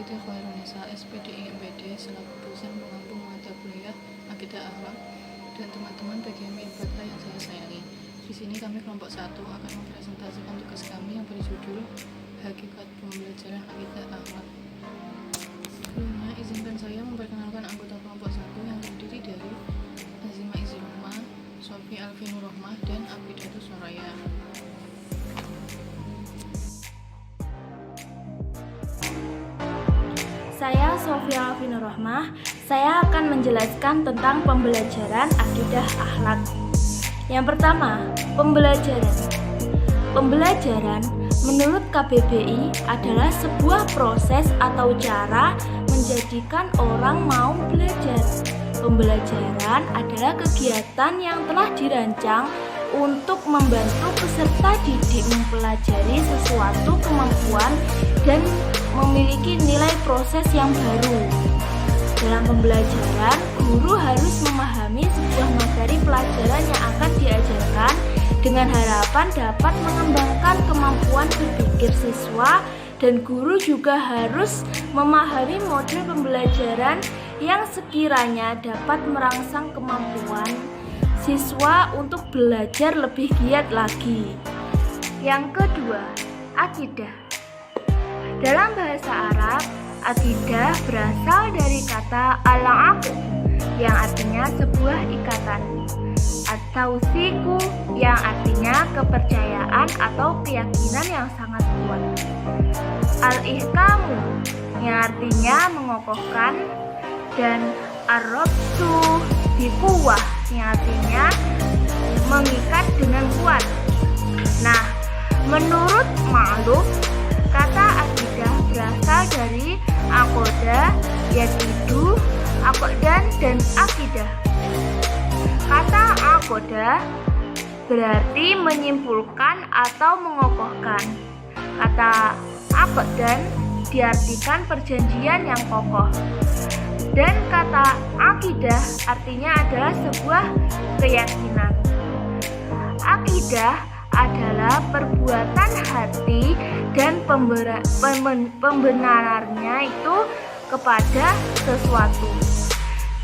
Siti Khairunisa SPDI MPD selaku dosen pengampu mata kuliah Akidah Akhlak dan teman-teman PGMI IPA yang saya sayangi. Di sini kami kelompok 1 akan mempresentasikan tugas kami yang berjudul Hakikat Pembelajaran Akidah Akhlak. Sebelumnya izinkan saya memperkenalkan anggota kelompok 1 yang terdiri dari Azima Izilma, Sofi Alvinur Rohmah, dan Abidatus Soraya. Saya Sofia Alvinur Rohmah. Saya akan menjelaskan tentang pembelajaran akidah akhlak. Yang pertama, pembelajaran. Pembelajaran menurut KBBI adalah sebuah proses atau cara menjadikan orang mau belajar. Pembelajaran adalah kegiatan yang telah dirancang untuk membantu peserta didik mempelajari sesuatu kemampuan dan memiliki nilai proses yang baru. Dalam pembelajaran, guru harus memahami sebuah materi pelajaran yang akan diajarkan dengan harapan dapat mengembangkan kemampuan berpikir siswa, dan guru juga harus memahami model pembelajaran yang sekiranya dapat merangsang kemampuan siswa untuk belajar lebih giat lagi. Yang kedua, akidah. Dalam bahasa Arab, akidah berasal dari kata al-aqd yang artinya sebuah ikatan, atau siku yang artinya kepercayaan atau keyakinan yang sangat kuat. Al-ihkamu yang artinya mengokohkan, dan ar-rabtu biquwah yang artinya mengikat dengan kuat. Nah, menurut ma'luf, kata akidah berasal dari akoda, yakidu, akodan, dan akidah. Kata akoda berarti menyimpulkan atau mengokohkan. Kata akodan diartikan perjanjian yang kokoh. Dan kata akidah artinya adalah sebuah keyakinan. Akidah adalah perbuatan hati dan pembenarannya itu kepada sesuatu.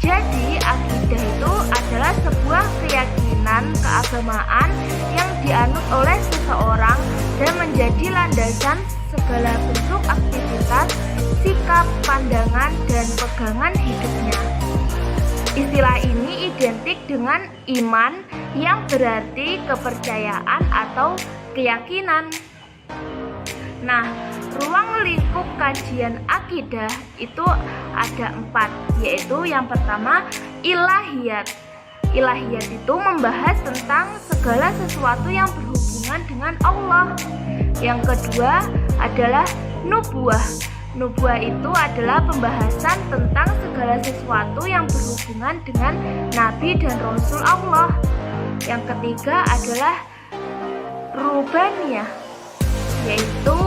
Jadi akidah itu adalah sebuah keyakinan keagamaan yang dianut oleh seseorang dan menjadi landasan segala bentuk aktivitas, sikap, pandangan, dan pegangan hidupnya. Istilah ini identik dengan iman yang berarti kepercayaan atau keyakinan. Nah, ruang lingkup kajian akidah itu ada 4, yaitu yang pertama ilahiyat. Ilahiyat itu membahas tentang segala sesuatu yang berhubungan dengan Allah. Yang kedua adalah nubuwah. Nubuwah itu adalah pembahasan tentang segala sesuatu yang berhubungan dengan Nabi dan Rasul Allah. Yang ketiga adalah rubaniyah, yaitu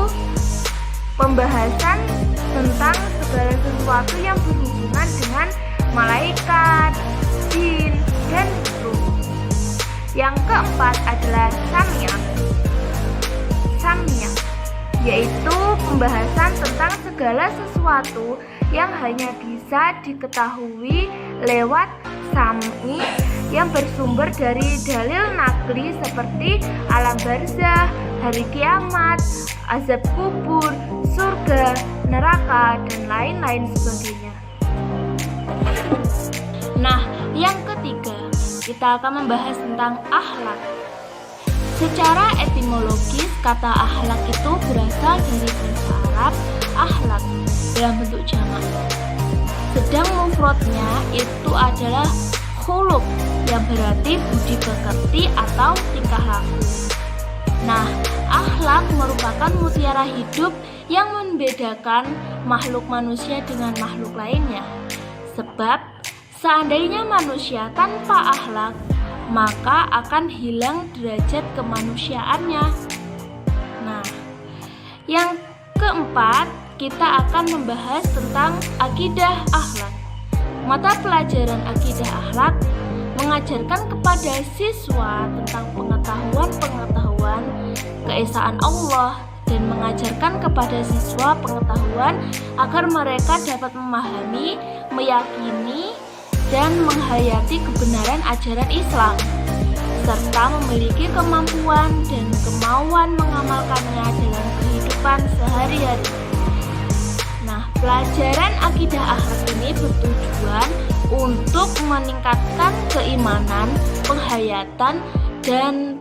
pembahasan tentang segala sesuatu yang berhubungan dengan malaikat, jin, dan ruh. Yang keempat adalah samiyah, yaitu pembahasan tentang segala sesuatu yang hanya bisa diketahui lewat sami yang bersumber dari dalil nakli seperti alam barzah, hari kiamat, azab kubur, surga, neraka, dan lain-lain sebagainya. Nah, yang ketiga, kita akan membahas tentang akhlak. Secara etimologis, kata akhlak itu berasal dari bahasa Arab akhlak dalam bentuk jamak. Sedang mufradnya itu adalah khuluq yang berarti budi pekerti atau tingkah laku. Nah, akhlak merupakan mutiara hidup yang membedakan makhluk manusia dengan makhluk lainnya. Sebab seandainya manusia tanpa akhlak, maka akan hilang derajat kemanusiaannya. Nah, yang keempat, kita akan membahas tentang akidah akhlak. Mata pelajaran akidah akhlak mengajarkan kepada siswa tentang pengetahuan keesaan Allah, dan mengajarkan kepada siswa pengetahuan agar mereka dapat memahami, meyakini, dan menghayati kebenaran ajaran Islam, serta memiliki kemampuan dan kemauan mengamalkannya dalam kehidupan sehari-hari. Nah, pelajaran akidah akhlak ini bertujuan untuk meningkatkan keimanan, penghayatan, dan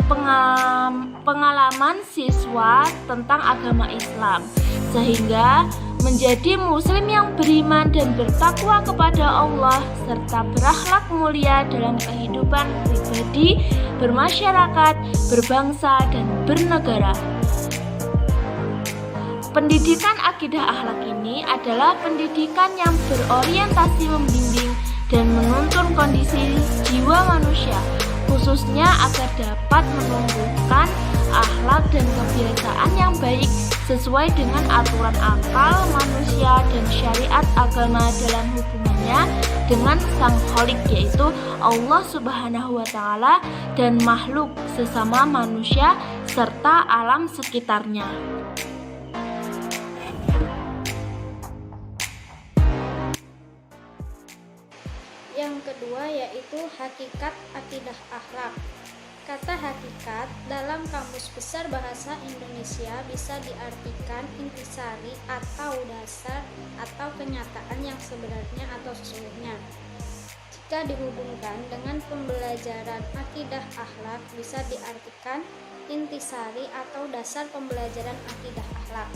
pengalaman siswa tentang agama Islam, sehingga menjadi muslim yang beriman dan bertakwa kepada Allah serta berakhlak mulia dalam kehidupan pribadi, bermasyarakat, berbangsa, dan bernegara. Pendidikan akidah akhlak ini adalah pendidikan yang berorientasi membimbing dan menuntun kondisi jiwa manusia, khususnya agar dapat menumbuhkan akhlak dan kebiasaan yang baik sesuai dengan aturan akal manusia dan syariat agama dalam hubungannya dengan Sang Khalik, yaitu Allah Subhanahu wa Ta'ala, dan makhluk sesama manusia serta alam sekitarnya. Yang kedua yaitu hakikat akidah akhlak. Kata hakikat dalam Kamus Besar Bahasa Indonesia bisa diartikan intisari atau dasar atau kenyataan yang sebenarnya atau sesungguhnya. Jika dihubungkan dengan pembelajaran akidah akhlak bisa diartikan intisari atau dasar pembelajaran akidah akhlak.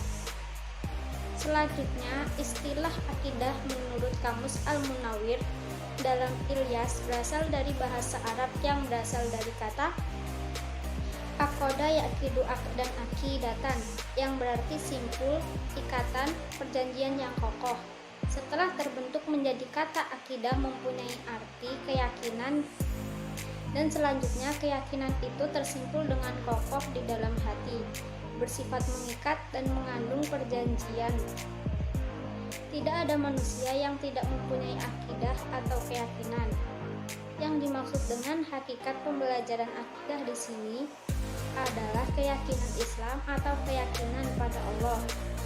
Selanjutnya, istilah akidah menurut Kamus Al-Munawwir dalam Ilyas berasal dari bahasa Arab yang berasal dari kata aqada yaqidu aqdan aqidatan, yang berarti simpul, ikatan, perjanjian yang kokoh. Setelah terbentuk menjadi kata akidah mempunyai arti keyakinan, dan selanjutnya keyakinan itu tersimpul dengan kokoh di dalam hati, bersifat mengikat dan mengandung perjanjian. Tidak ada manusia yang tidak mempunyai akidah atau keyakinan. Yang dimaksud dengan hakikat pembelajaran akidah di sini adalah keyakinan Islam atau keyakinan pada Allah.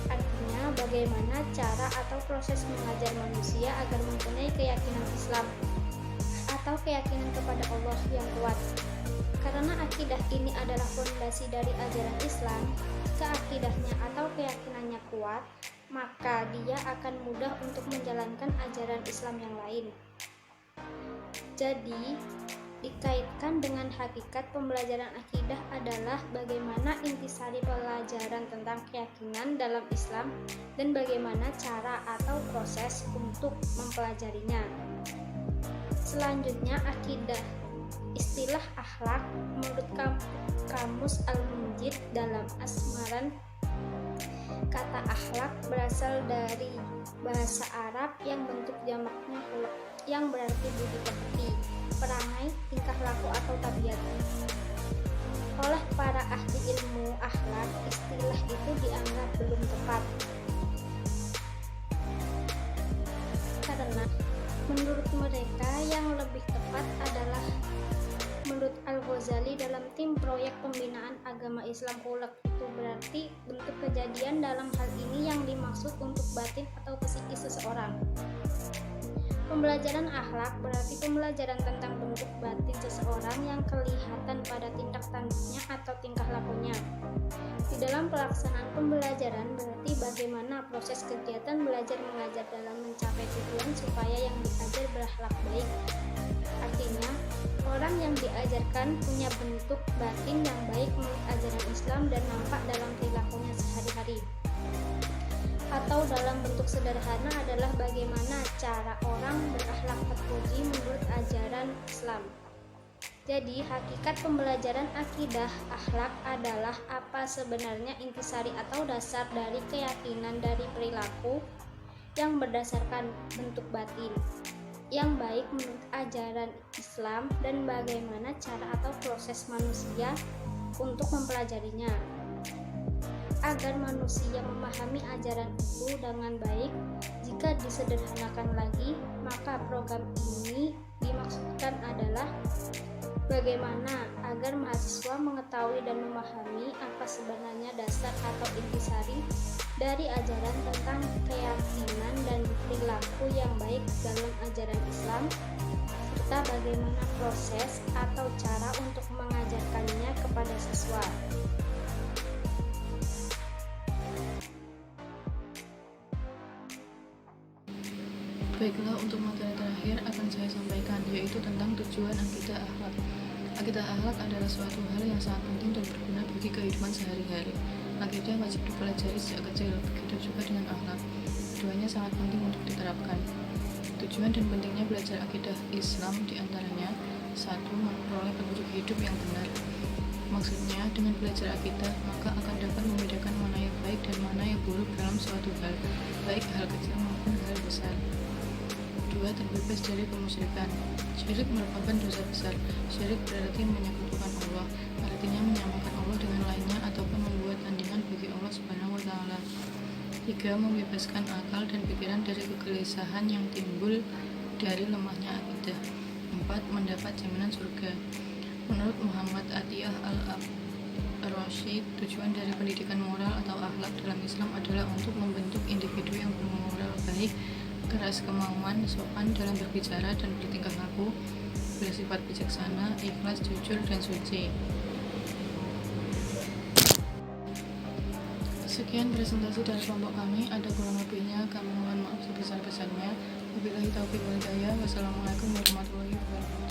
Artinya bagaimana cara atau proses mengajar manusia agar mempunyai keyakinan Islam atau keyakinan kepada Allah yang kuat. Karena akidah ini adalah fondasi dari ajaran Islam, jika akidahnya atau keyakinannya kuat, maka dia akan mudah untuk menjalankan ajaran Islam yang lain. Jadi, dikaitkan dengan hakikat pembelajaran akidah adalah bagaimana intisari pelajaran tentang keyakinan dalam Islam dan bagaimana cara atau proses untuk mempelajarinya. Selanjutnya, akidah. Istilah akhlak menurut Kamus Al-Munjid dalam Asmaran, kata akhlak berasal dari bahasa Arab yang bentuk jamaknya khuluq, yang berarti budi pekerti, perangai, tingkah laku atau tabiat. Oleh para ahli ilmu akhlak, istilah itu dianggap belum tepat. Karena menurut mereka yang lebih tepat adalah menurut Al-Ghazali dalam tim proyek pembinaan agama Islam khuluq, itu berarti bentuk kejadian dalam hal ini yang dimaksud untuk batin atau psikis seseorang. Pembelajaran akhlak berarti pembelajaran tentang bentuk batin seseorang yang kelihatan pada tindak tanduknya atau tingkah lakunya. Di dalam pelaksanaan pembelajaran berarti bagaimana proses kegiatan belajar mengajar dalam mencapai tujuan supaya yang diajar berakhlak baik. Artinya, orang yang diajarkan punya bentuk batin yang baik menurut ajaran Islam dan nampak dalam perilakunya sehari-hari. Atau dalam bentuk sederhana adalah bagaimana cara orang berakhlak terpuji menurut ajaran Islam. Jadi, hakikat pembelajaran akidah akhlak adalah apa sebenarnya intisari atau dasar dari keyakinan dari perilaku yang berdasarkan bentuk batin yang baik menurut ajaran Islam dan bagaimana cara atau proses manusia untuk mempelajarinya. Agar manusia memahami ajaran itu dengan baik, jika disederhanakan lagi, maka program ini dimaksudkan adalah Bagaimana agar mahasiswa mengetahui dan memahami apa sebenarnya dasar atau intisari dari ajaran tentang keyakinan dan perilaku yang baik dalam ajaran Islam, serta bagaimana proses atau cara untuk mengajarkannya kepada siswa. Baiklah, untuk materi terakhir akan saya sampaikan, yaitu tentang tujuan akidah akhlak. Akidah akhlak adalah suatu hal yang sangat penting dan berguna bagi kehidupan sehari-hari. Akidah wajib dipelajari sejak kecil, begitu juga dengan akhlak. Keduanya sangat penting untuk diterapkan. Tujuan dan pentingnya belajar akidah Islam diantaranya: 1. Memperoleh petunjuk hidup yang benar. Maksudnya, dengan belajar akidah, maka akan dapat membedakan mana yang baik dan mana yang buruk dalam suatu hal, baik hal kecil maupun hal besar. 2. Terbebas dari kemusyrikan. Syirik merupakan dosa besar. Syirik berarti menyekutukan Allah, artinya menyamakan Allah dengan lainnya ataupun membuat tandingan bagi Allah Subhanahu wa Ta'ala. 3. Membebaskan akal dan pikiran dari kegelisahan yang timbul dari lemahnya akidah. 4. Mendapat jaminan surga. Menurut Muhammad Atiyah Al-Rasyid, tujuan dari pendidikan moral atau akhlak dalam Islam adalah untuk membentuk individu yang bermoral baik, keras kemauan, sopan dalam berbicara dan bertingkah laku, bersifat bijaksana, ikhlas, jujur, dan suci. Sekian presentasi dari kelompok kami. Ada kurang lebihnya kami mohon maaf sebesar-besarnya. Wabillahi taufiq wal hidayah. Wassalamualaikum warahmatullahi wabarakatuh.